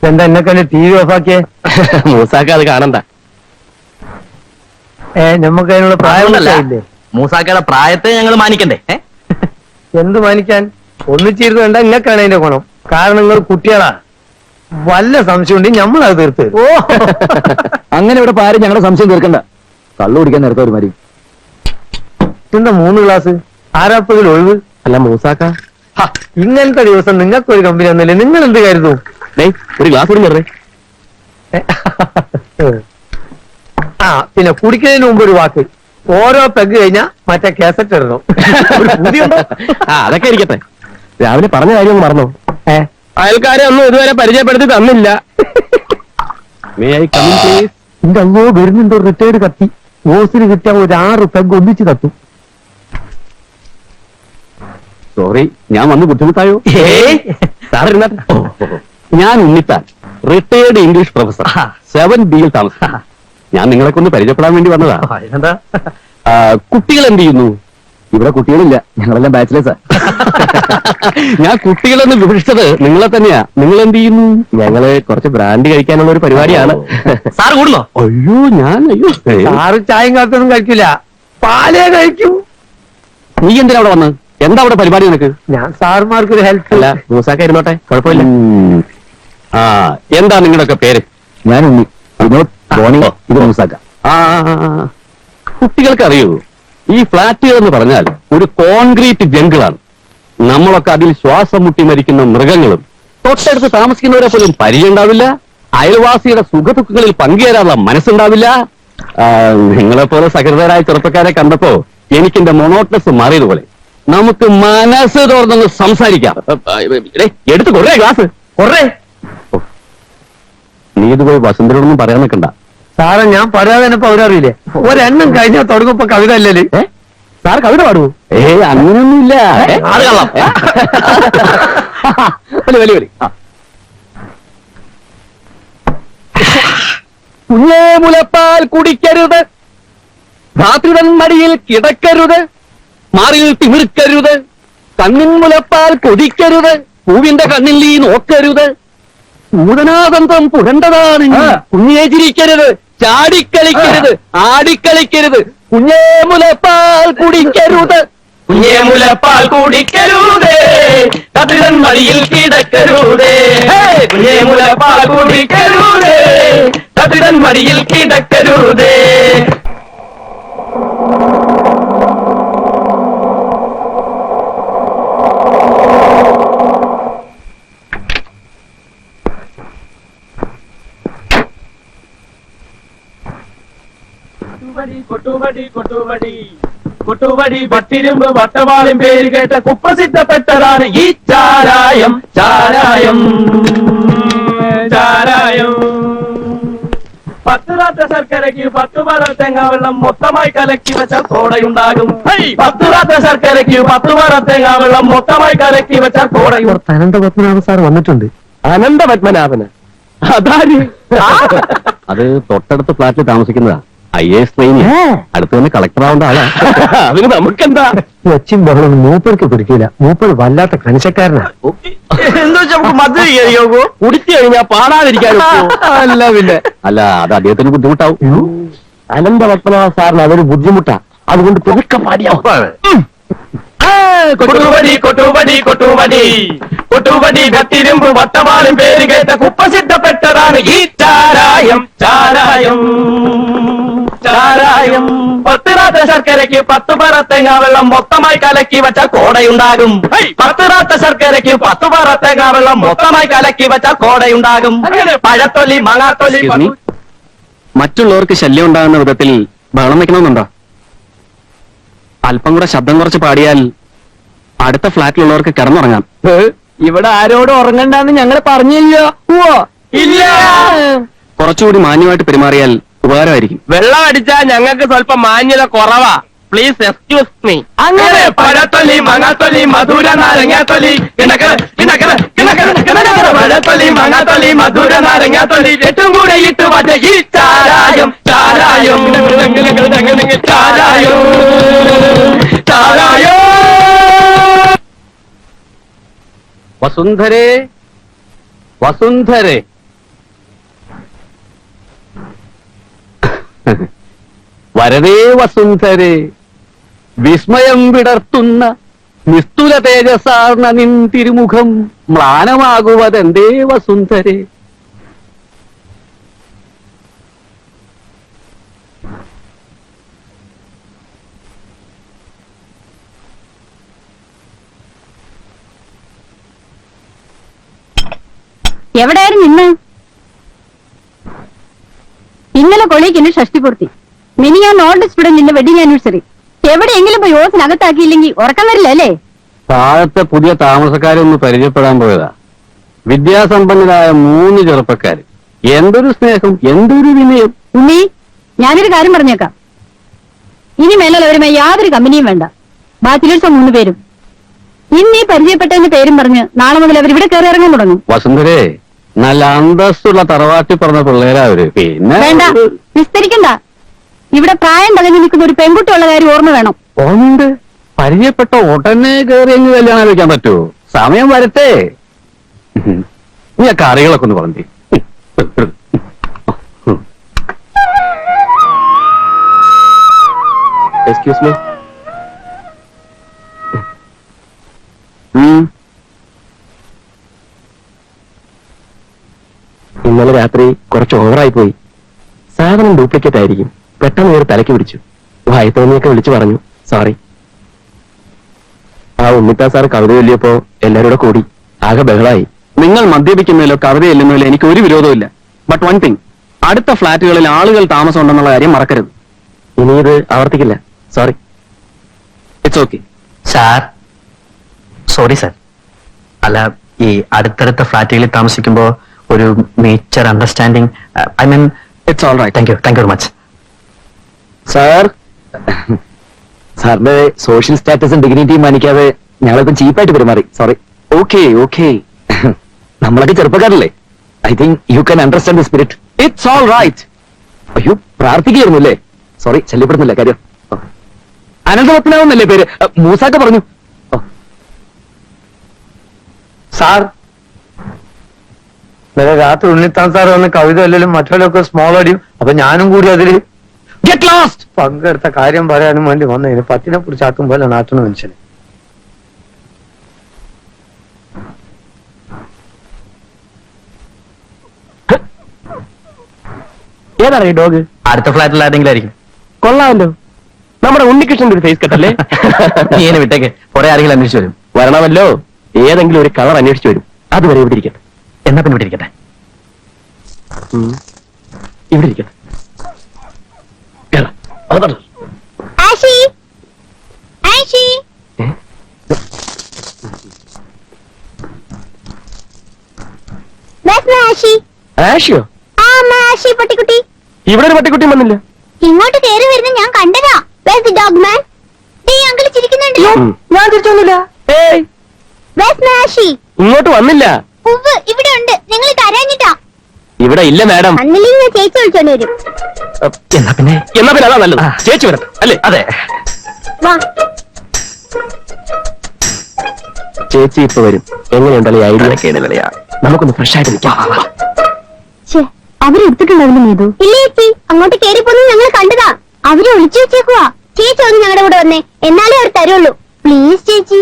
എന്താ എന്നൊക്കെ TV ഓഫാക്കിയേ? മൂസാക്ക അത് കാണണ്ട. നമുക്ക് അതിനുള്ള പ്രായമല്ലേ? മൂസാക്കയുടെ പ്രായത്തെ ഞങ്ങൾ മാനിക്കണ്ടേ? എന്ത് മാനിക്കാൻ? ഒന്നിച്ചിരുന്ന് കണ്ടാ ഇങ്ങക്കാണ് അതിന്റെ ഗുണം. കാരണം നിങ്ങൾ കുട്ടികളാ. വല്ല സംശയം ഉണ്ടെങ്കിൽ നമ്മളത് തീർത്ത്. ഓ അങ്ങനെ ഇവിടെ പാരും ഞങ്ങളുടെ സംശയം തീർക്കണ്ട. കള്ളു കുടിക്കാൻ നേരത്തെ ഒരു മരി. എന്താ 3 ഗ്ലാസ്? ആരാപ്പതിൽ ഒഴിവ്? അല്ല മൂസാക്ക, ഇങ്ങനത്തെ ദിവസം നിങ്ങൾക്ക് ഒരു കമ്പനി വന്നില്ലേ? നിങ്ങൾ എന്ത് കരുതു? ഒരു ഗ്ലാസ് കൂടി കയറേ. പിന്നെ കുടിക്കുന്നതിന് മുമ്പ് ഒരു വാക്ക്. ഓരോ പെഗ് കഴിഞ്ഞാ മറ്റേ കാസറ്റ് ഇടണം. അതൊക്കെ ഇരിക്കട്ടെ. രാവിലെ പറഞ്ഞ കാര്യം മറന്നോ? അയൽക്കാരെ ഒന്നും ഇതുവരെ പരിചയപ്പെടുത്തി തന്നില്ല. എന്റെ അയ്യോ വരുന്നുണ്ടോ റിട്ടയർഡ് കത്തി. ഓസിന് കിട്ടിയ ഒരു 6 പെഗ് ഒന്നിച്ച് തത്തും. സോറി, ഞാൻ വന്ന് ബുദ്ധിമുട്ടായോ? ഞാൻ ഉണ്ണിത്താൻ, റിട്ടയർഡ് ഇംഗ്ലീഷ് പ്രൊഫസർ, 7Bയിൽ താമസിക്കും. ഞാൻ നിങ്ങളൊക്കെ ഒന്ന് പരിചയപ്പെടാൻ വേണ്ടി വന്നതാ. കുട്ടികൾ എന്ത് ചെയ്യുന്നു? ഇവിടെ കുട്ടികളില്ല, ഞങ്ങളെല്ലാം ബാച്ചിലേഴ്സാ. ഞാൻ കുട്ടികളെന്ന് വിഭജിച്ചത് നിങ്ങളെ തന്നെയാ. നിങ്ങൾ എന്ത് ചെയ്യുന്നു? ഞങ്ങള് കുറച്ച് ബ്രാൻഡ് കഴിക്കാനുള്ള ഒരു പരിപാടിയാണ്. സാർ കൂടുന്നോ? അയ്യോ സാറ് ചായയും കാത്തൊന്നും കഴിക്കില്ല, പാലേ കഴിക്കൂ. നീ എന്തിനാ അവിടെ വന്ന്? എന്താ അവിടെ പരിപാടി നിനക്ക്? ഞാൻ സാറുമാർക്കൊരു ഹെൽപ്പ്. അല്ല, മൂസാക്ക ഇരുന്നോട്ടെ, കുഴപ്പമില്ല. എന്താ നിങ്ങളുടെയൊക്കെ പേര്? ഞാൻ ഉണ്ണി, ഇത് മൂസാക്ക. കുട്ടികൾക്ക് അറിയൂ, ഈ ഫ്ലാറ്റുകൾ എന്ന് പറഞ്ഞാൽ ഒരു കോൺക്രീറ്റ് ജംഗിളാണ്. നമ്മളൊക്കെ അതിൽ ശ്വാസം മുട്ടി മരിക്കുന്ന മൃഗങ്ങളും. തൊട്ടടുത്ത് താമസിക്കുന്നവരെ പോലും പരിചയം ഉണ്ടാവില്ല. അയൽവാസിയുടെ സുഖദുഃഖങ്ങളിൽ പങ്കുചേരാനുള്ള മനസ്സുണ്ടാവില്ല. നിങ്ങളെപ്പോലെ സഹൃദയരായ ചെറുപ്പക്കാരെ കണ്ടപ്പോ എനിക്കെന്റെ മൊണോട്ടസ് മാറിയതുപോലെ. നമുക്ക് മനസ്സ് തുറന്നൊന്ന് സംസാരിക്കാം. എടുത്ത് കൊറേ ഗ്ലാസ് കൊറേ. നീ ഇതുപോയി വസുന്ധരോടൊന്നും പറയാൻ നിൽക്കണ്ട. സാറെ, ഞാൻ പറയാതെ തന്നെ അവരറിയില്ലേ? ഒരെണ്ണം കഴിഞ്ഞാൽ തുടങ്ങുമ്പോ കവിത അല്ലേ? സാർ കവിത പാടുവോ? അങ്ങനെയൊന്നുമില്ല. കുഞ്ഞേ മുലപ്പാൽ കുടിക്കരുത്, രാത്രിതൻ മടിയിൽ കിടക്കരുത്, മാറിൽ തിമിർക്കരുത്, കണ്ണിൻ മുലപ്പാൽ കൊതിക്കരുത്, പൂവിന്റെ കണ്ണിൽ നീ നോക്കരുത്, പൂതനാദന്തം പുരണ്ടതാണ്, കുഞ്ഞേ ചിരിക്കരുത്, ചാടിക്കളിക്കരുത്, ആടിക്കളിക്കരുത്, കുഞ്ഞേ മുലപ്പാൽ കുടിക്കരുത്, കുഞ്ഞേ മുലപ്പാൽ കുടിക്കരുത്, കതിരൻ മടിയിൽ കിടക്കരുത്, കുഞ്ഞേ മുലപ്പാൽ കുടിക്കരുത്, കതിരൻ മടിയിൽ കിടക്കരുത്. കൊട്ടുവടി കൊട്ടുവടി കൊട്ടുവടി വട്ടിരുമ്പ് വട്ടവാളും പേര് കേട്ട കുപ്രസിദ്ധപ്പെട്ടതാണ് ഈ ചാരായം. ചാരായം ചാരായം 10 റാത്ത ശർക്കരയ്ക്ക് 10 പറ തേങ്ങാവെള്ളം മൊത്തമായി കലക്കി വെച്ചാൽ കോടയുണ്ടാകും. 10 റാത്ത ശർക്കരയ്ക്ക് 10 പറ തേങ്ങാവെള്ളം മൊത്തമായി കലക്കി വെച്ചാൽ കോടയും. അനന്തപത്മനാഭ സാർ വന്നിട്ടുണ്ട്. അനന്തപത്മനാഭന് അതാര്? അത് തൊട്ടടുത്ത ഫ്ലാറ്റിൽ താമസിക്കുന്നതാ. IAS trainee. അടുത്ത് തന്നെ കളക്ടർ ആവേണ്ട ആളാ. അതിന് നമുക്കെന്താ? ഒച്ചും ബഹളം മൂപ്പർക്ക് പിടിക്കില്ല. മൂപ്പർ വല്ലാത്ത കണിശക്കാരനാ. എന്താ നമുക്ക് മധുര കയറിയോക്കോ? കുടിച്ചു കഴിഞ്ഞാൽ പാടാതിരിക്കാനോ? അല്ല പിന്നെ അല്ല, അത് അദ്ദേഹത്തിന് ബുദ്ധിമുട്ടാവും. അനന്തപത്മനാഭ സാറിന് അതൊരു ബുദ്ധിമുട്ടാ. അതുകൊണ്ട് പെരുക്കം പാടിയാ. കൊട്ടുവടി കൊട്ടുവടി കൊട്ടുവടി കൊട്ടുവടി കത്തിരുമ്പ് വട്ടവാളും പേര് കേട്ട കുപ്രസിദ്ധപ്പെട്ടതാണ് ഈ ചാരായം. ചാരായം ചാരായം 10 റാത്ത ശർക്കരയ്ക്ക് 10 പറ തേങ്ങാവെള്ളം മൊത്തമായി കലക്കി വെച്ചാൽ കോടയുണ്ടാകും. 10 റാത്ത ശർക്കരയ്ക്ക് 10 പറ തേങ്ങാവെള്ളം മൊത്തമായി കലക്കി വെച്ചാൽ കോടയുണ്ടാകും. പഴത്തൊലി മങ്ങാത്തൊലി. മറ്റുള്ളവർക്ക് ശല്യം ഉണ്ടാകുന്ന വിധത്തിൽ ബഹളം വെക്കണമെന്നുണ്ടോ? അല്പം കൂടെ ശബ്ദം കുറച്ച് പാടിയാൽ അടുത്ത ഫ്ലാറ്റിലുള്ളവർക്ക് കിടന്നുറങ്ങാം. ഇവിടെ ആരോടും ഉറങ്ങണ്ടെന്ന് ഞങ്ങൾ പറഞ്ഞില്ലോ. ഇല്ല, കുറച്ചുകൂടി മാന്യമായിട്ട് പെരുമാറിയാൽ ഉപകാരമായിരിക്കും. വെള്ളം അടിച്ചാൽ ഞങ്ങൾക്ക് സ്വല്പം മാന്യത കുറവാ. Please excuse me. അങ്ങനെ പഴത്തൊലി മങ്ങാത്തൊലി മധുര നാരങ്ങാത്തൊലി പഴത്തൊലി മങ്ങാത്തൊലി മധുര നാരങ്ങാത്തൊലി ഏറ്റവും കൂടെ ഇട്ട് വച്ച ഈ ചാരായം. ചാരായം ചാരായം ചാരായം. വസുന്ധരേ വസുന്ധരേ, വരതേ വസുന്ധരെ, വിസ്മയം വിടർത്തുന്ന നിസ്തുല തേജസാർന്ന നിൻ തിരുമുഖം മ്ലാനമാകുവതെന്തേ വസുന്ധരെ. എവിടെയായിരുന്നു ഇന്ന്? ഇന്നലെ കൊളീക്കിന് ഷഷ്ടിപൂർത്തി, മിനി ഞാൻ ഓൾഡ് സ്റ്റുഡന്റിന്റെ വെഡിങ് ആനിവേഴ്സറി. എവിടെയെങ്കിലും പോയി ഓസിനകത്താക്കിയില്ലെങ്കിൽ ഉറക്കം വരില്ല അല്ലേ? താഴത്തെ പുതിയ താമസക്കാരെ ഒന്ന് പരിചയപ്പെടാൻ പോയതാ. വിദ്യാസമ്പന്നരായ 3 ചെറുപ്പക്കാര്. എന്തൊരു സ്നേഹം, എന്തൊരു വിനയം. ഉണ്ണി, ഞാനൊരു കാര്യം പറഞ്ഞേക്കാം. ഇനി മേലാൽ അവരുമായി യാതൊരു കമ്പനിയും വേണ്ട. ബാച്ചിലേഴ്സ് 3 പേരും. ഇന്ന് ഈ പരിചയപ്പെട്ടതിന്റെ പേരും പറഞ്ഞ് നാളെ മുതൽ അവർ ഇവിടെ കയറി ഇറങ്ങാൻ തുടങ്ങും. വസുന്ധരെ, നല്ല അന്തസ്സുള്ള തറവാട്ടി പറഞ്ഞ പിള്ളേരാ അവര്. പിന്നെ വേണ്ട, വിസ്തരിക്കണ്ട. ഇവിടെ പ്രായം തകഞ്ഞു നിൽക്കുന്ന ഒരു പെൺകുട്ടിയുള്ള കാര്യം ഓർമ്മ വേണം. ഉണ്ട്. പരിചയപ്പെട്ട ഉടനെ കയറി അങ്ങ് കല്യാണം വെക്കാൻ പറ്റുമോ? സമയം വരട്ടെ. നീ ആ കറികളൊക്കെ ഒന്ന് പറഞ്ഞു. Excuse me. ഇന്നലെ രാത്രി കുറച്ച് ഓവറായി പോയി. സാധനം ഡ്യൂപ്ലിക്കേറ്റ് ആയിരിക്കും. പെട്ടെന്ന് നേരെ തലയ്ക്ക് പിടിച്ചു. വായ്പൊന്നിയൊക്കെ വിളിച്ചു പറഞ്ഞു. സോറി. ആ ഉണ്ണിത്താ സാർ കവിത ചൊല്ലിയപ്പോ എല്ലാവരും കൂടെ കൂടി ആകെ ബഹളായി. നിങ്ങൾ മദ്യപിക്കുന്നതിലോ കവിത ചെല്ലുന്നതിലോ എനിക്ക് ഒരു വിരോധമില്ല. ബട്ട് വൺ തിങ്, അടുത്ത ഫ്ളാറ്റുകളിൽ ആളുകൾ താമസം ഉണ്ടെന്നുള്ള കാര്യം മറക്കരുത്. ഇനി ഇത് ആവർത്തിക്കില്ല. Sorry. It's okay. Sir, sorry sir. അല്ല, ഈ അടുത്തടുത്ത ഫ്ലാറ്റുകളിൽ താമസിക്കുമ്പോ ഒരു nature understanding, I mean it's all right. Thank you very much. Sir, സാറിന്റെ സോഷ്യൽ സ്റ്റാറ്റസും ഡിഗ്നിറ്റിയും മാനിക്കാതെ ഞങ്ങളിപ്പം ചീപ്പായിട്ട് പെരുമാറി. സോറി. Okay okay. നമ്മളൊക്കെ ചെറുപ്പക്കാരല്ലേ. I think you can understand the spirit. It's all right. അയ്യോ, പ്രാർത്ഥിക്കുകയായിരുന്നു അല്ലേ? സോറി, ശല്യപ്പെടുന്നില്ല. കാര്യം അനന്തപത്മനാഭെന്നല്ലേ പേര്? മൂസാക്ക പറഞ്ഞു. സാർ, ഇന്നലെ രാത്രി ഉണ്ണിത്താൻ സാർ വന്ന് കവിത അല്ലെങ്കിലും മറ്റുള്ളവരൊക്കെ സ്മോൾ അടിയും. അപ്പൊ ഞാനും കൂടി അതിൽ ഗെറ്റ് ലോസ്റ്റ് പങ്കെടുത്ത കാര്യം പറയാനും വേണ്ടി വന്നതിന് പത്തിനെ കുറിച്ച് ആക്കും പോലെ നാട്ടുന്ന മനുഷ്യന്. ഏതാണ് ഈ ഡോഗ്? അടുത്ത ഫ്ലാറ്റിൽ ആരെങ്കിലും ആയിരിക്കും. കൊള്ളാമല്ലോ. നമ്മുടെ ഉണ്ണികൃഷ്ണന്റെ ഒരു ഫേസ് കട്ടല്ലേ? നീ എന്നെ വിട്ടേക്ക്, കുറെ ആരെങ്കിലും അന്വേഷിച്ചു വരും. വരണമല്ലോ. ഏതെങ്കിലും ഒരു കളർ അന്വേഷിച്ചു വരും. അതുവരെ ഇവിടെ ഇരിക്കട്ടെ. എന്നാ പിന്നെ വിട്ടിരിക്കട്ടെ. ഇവിടെ ഇരിക്കട്ടെ. കേറാം. അകത്തോട്ട്. ആഷി, ആഷി. ആഷി, ആഷിയോ? ആഷി പട്ടിക്കുട്ടി. ഇവിടെ ഒരു പട്ടിക്കുട്ടി വന്നില്ല. ഇങ്ങോട്ട് കയറി വരുന്ന ഞാൻ കണ്ടതാ. Where's the dog man? Uncle ചിരിക്കുന്നുണ്ടല്ലോ. ഞാൻ തിരിച്ചൊന്നുമില്ല. ഏയ്, ആഷി ഇങ്ങോട്ട് വന്നില്ല. ഇവിടെ ഉണ്ട്. നിങ്ങൾ തരാഞ്ഞിട്ടാ. ഇവിടെ ഇല്ല മാഡം. അന്നില്ലെങ്കിൽ ഞാൻ ചേച്ചി വിളിച്ചോണ്ട് വരും. എന്നാ പിന്നെ അതാ നല്ലത്. ചേച്ചി വരട്ടെ അല്ലേ? അതെ. വാ. ചേച്ചി ഇപ്പൊ വരും. എങ്ങനെയുണ്ടല്ലോ ഐഡിയ? കേടില്ലയാ. നമുക്കൊന്ന് ഫ്രഷ് ആയിട്ട് നിൽക്കാം. അവരെടുത്തിട്ടുണ്ടാവില്ല നീതു. ഇല്ല ചേച്ചി, അങ്ങോട്ട് കയറി പോകുന്നത് ഞങ്ങൾ കണ്ടതാ. അവരെ ഒളിച്ചു വെച്ചേക്കുവാ. ചേച്ചി ഒന്ന് ഞങ്ങളുടെ കൂടെ വന്നേ, എന്നാലേ അവർ തരുള്ളൂ. പ്ലീസ് ചേച്ചി.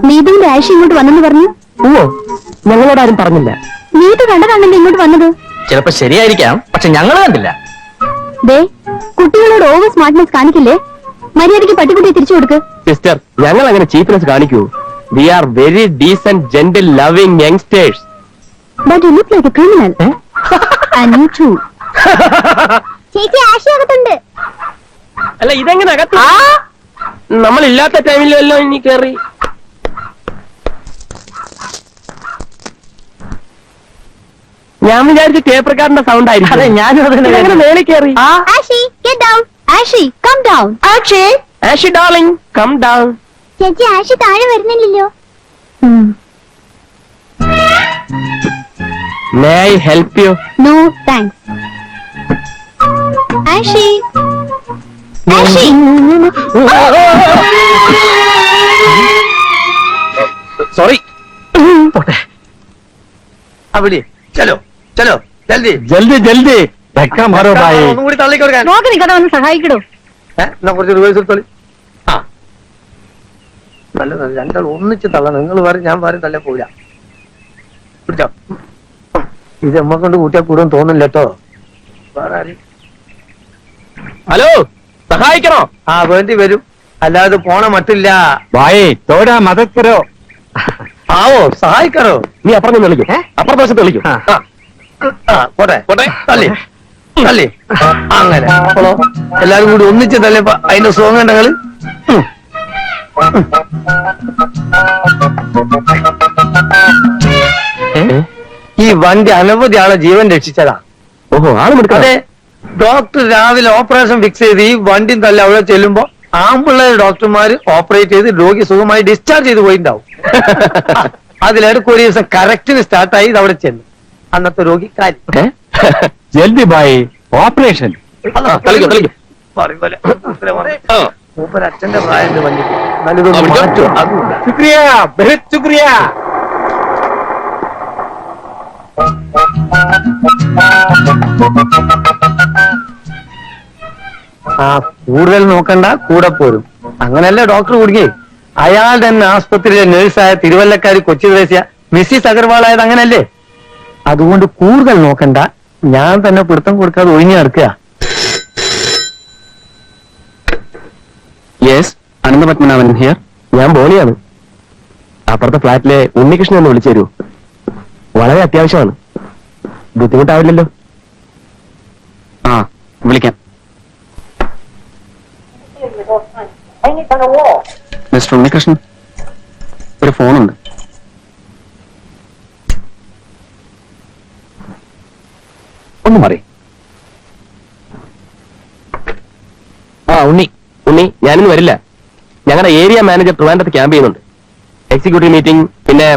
നീതുവിന്റെ ആയിഷ ഇങ്ങോട്ട് വന്നെന്ന് പറഞ്ഞു. ഓ, ഞങ്ങളോട് ആരും പറഞ്ഞില്ല. നീതു കണ്ടതാണല്ലോ ഇങ്ങോട്ട് വന്നത്. ചിലപ്പോ ശരിയായിരിക്കാം, പക്ഷെ ഞങ്ങൾ കണ്ടില്ല. ദേ, കുട്ടികളോട് ഓവർ സ്മാർട്ട്നെസ് കാണിക്കില്ലേ? മര്യാദയ്ക്ക് പട്ടിക്കുട്ടിയെ തിരിച്ചു കൊടുക്ക്. സിസ്റ്റർ, ഞങ്ങൾ അങ്ങനെ ചീപ്നെസ് കാണിക്കൂ. We are very decent, gentle, loving youngsters. But you look like a criminal. And you too. ചേച്ചി ആഷി അകത്തുണ്ട്. അല്ല, ഇതെങ്ങനെ അകത്ത്? നമ്മളില്ലാത്ത ടൈമിലല്ലോ ഇനി കേറി. ഞാൻ വിചാരിച്ച ടേപ്രക്കാരന്റെ സൗണ്ട് ആയിരിക്കും. അതെ, ഞാനും ഇതെങ്ങനെ മേളിൽ കയറി? Ashi, get down. Ashi, come down. Ashi, Ashi darling, come down. ചേച്ചി ആഷി താഴെ വരുന്നില്ലല്ലോ. May I help you? No, thanks. Ashi, Ashi. Sorry. പോട്ടെ. അവിടെ ചലോ ചലോ ജൽദി ജൽദി ജൽദി ധക്ക മാറോ ഭായി ഒന്നും കൂടി തള്ളിക്കൊടുക്കാൻ നോക്കി നിൽക്കാതെ വന്ന് സഹായിക്കടോ. എന്നാ കുറച്ച് റിവേഴ്സ് എടുത്തോളി. ആ നല്ല രണ്ടാൾ ഒന്നിച്ച് തള്ളണം. നിങ്ങൾ പറയും ഞാൻ പറയും തള്ളേ പോവില്ല. പിടിച്ചോ. ഇത് നമ്മ കൊണ്ട് കൂട്ടിയാൽ കൂടും തോന്നില്ല കേട്ടോ. വേറെ ആരും ഹലോ സഹായിക്കണോ? ആ വേണ്ടി വരും, അല്ലാതെ പോണ മട്ടില്ല. ഭായി തോടാ മതത്തരോ. ആവോ സഹായിക്കാറോ? നീ അപ്പുറം വിളിക്കും, അപ്പുറത്തെ വശത്ത് വിളിക്കും. ആ പോട്ടെ പോട്ടെ തള്ളി തള്ളി അങ്ങനെ അപ്പോളോ എല്ലാരും കൂടി ഒന്നിച്ച് തള്ളിയപ്പോ അതിന്റെ സുഖം കണ്ടങ്ങള്. ഈ വണ്ടി അനവധി ആളെ ജീവൻ രക്ഷിച്ചതാ. ഓഹോ ആള് അതെ, എടുക്കാതെ ഡോക്ടർ രാവിലെ ഓപ്പറേഷൻ ഫിക്സ് ചെയ്ത് ഈ വണ്ടിയും തള്ളി അവിടെ ചെല്ലുമ്പോ ആമ്പിള്ള ഡോക്ടർമാര് ഓപ്പറേറ്റ് ചെയ്ത് രോഗി സുഖമായി ഡിസ്ചാർജ് ചെയ്ത് പോയിട്ടുണ്ടാവും. അതിലിടക്ക് ഒരു ദിവസം കറക്റ്റിന് സ്റ്റാർട്ടായി ഇത് അവിടെ ചെന്നു. അന്നത്തെ രോഗി കാര്യം ജൽദി ഭായി ഓപ്പറേഷൻ. മൂപ്പര് അച്ഛന്റെ പ്രായം വണ്ടിക്ക് നല്ലതൊന്നും മാറ്റോ അതുമില്ല. ശുക്രിയ ബഹുത് ശുക്രിയ. ആ കൂടുതൽ നോക്കണ്ട, കൂടെ പോരും. അങ്ങനല്ലേ ഡോക്ടർ കുടുങ്ങി. അയാളുടെ തന്നെ ആസ്പത്രിയിലെ നഴ്സായ തിരുവല്ലക്കാരി കൊച്ചി ദേശീയ മിസ്സിസ് അഗർവാൾ ആയത് അങ്ങനല്ലേ. അതുകൊണ്ട് കൂടുതൽ നോക്കണ്ട, ഞാൻ തന്നെ പിടുത്തം കൊടുക്കാതെ ഒഴിഞ്ഞു നടക്കുക. Yes Ananthapadmanabhan here. ഞാൻ ബോളിയാണ്. അപ്പുറത്തെ ഫ്ലാറ്റിലെ ഉണ്ണികൃഷ്ണൻ ഒന്ന് വിളിച്ചു തരൂ. വളരെ അത്യാവശ്യമാണ്. ബുദ്ധിമുട്ടാവില്ലല്ലോ? ആ വിളിക്കാം. മിസ്റ്റർ ഉണ്ണികൃഷ്ണൻ, ഒരു ഫോണുണ്ട്. ഒന്ന് മാറി. ആ ഉണ്ണി ഉണ്ണി ഞാനിന്ന് വരില്ല. ഞങ്ങളുടെ ഏരിയ മാനേജർ ട്രിവാൻഡ്രത്ത് ക്യാമ്പ് ചെയ്യുന്നുണ്ട്. Executive meeting. പിന്നെ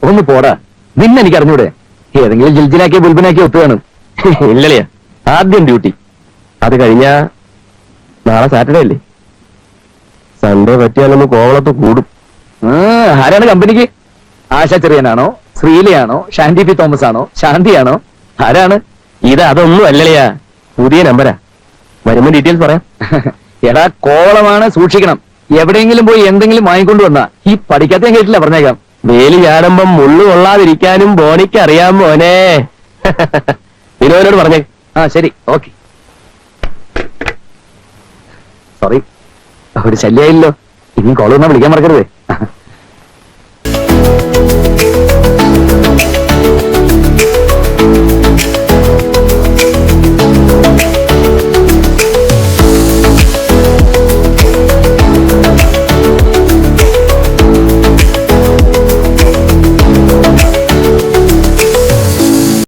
ഒന്ന് പോടാ, നിന്നെ എനിക്ക് അറിഞ്ഞൂടെ? ഏതെങ്കിലും ജിൽജിലാക്കിയ ബുൽബിനാക്കിയ ഒത്തു കാണും. ഇല്ലല്ലേ, ആദ്യം ഡ്യൂട്ടി. അത് കഴിഞ്ഞാ നാളെ സാറ്റർഡേ അല്ലേ? സൺഡേ പറ്റിയാലൊന്ന് കോവളത്ത് കൂടും. ആരാണ് കമ്പനിക്ക്? ആശാ ചെറിയനാണോ, ശ്രീലയാണോ, ഷാന്റി പി തോമസ് ആണോ, ശാന്തിയാണോ, ആരാണ്? ഇത് അതൊന്നും അല്ലല്ലയാ, പുതിയ നമ്പരാ. വരുമ്പോ ഡീറ്റെയിൽസ് പറയാം. എടാ കോളമാണ്, സൂക്ഷിക്കണം. എവിടെയെങ്കിലും പോയി എന്തെങ്കിലും വാങ്ങിക്കൊണ്ട് വന്നാ ഈ പഠിക്കാത്ത ഞാൻ കേട്ടില്ല, പറഞ്ഞേക്കാം. വേലി ചാടുമ്പം മുള്ളു കൊള്ളാതിരിക്കാനും ബോണിക്ക് അറിയാൻ മോനെ. വിനോനോട് പറഞ്ഞേ. ആ ശരി, ഓക്കെ. സോറി, ഒരു ശല്യായില്ലോ. ഇനി കോൾ വന്നാൽ വിളിക്കാൻ മറക്കരുത്.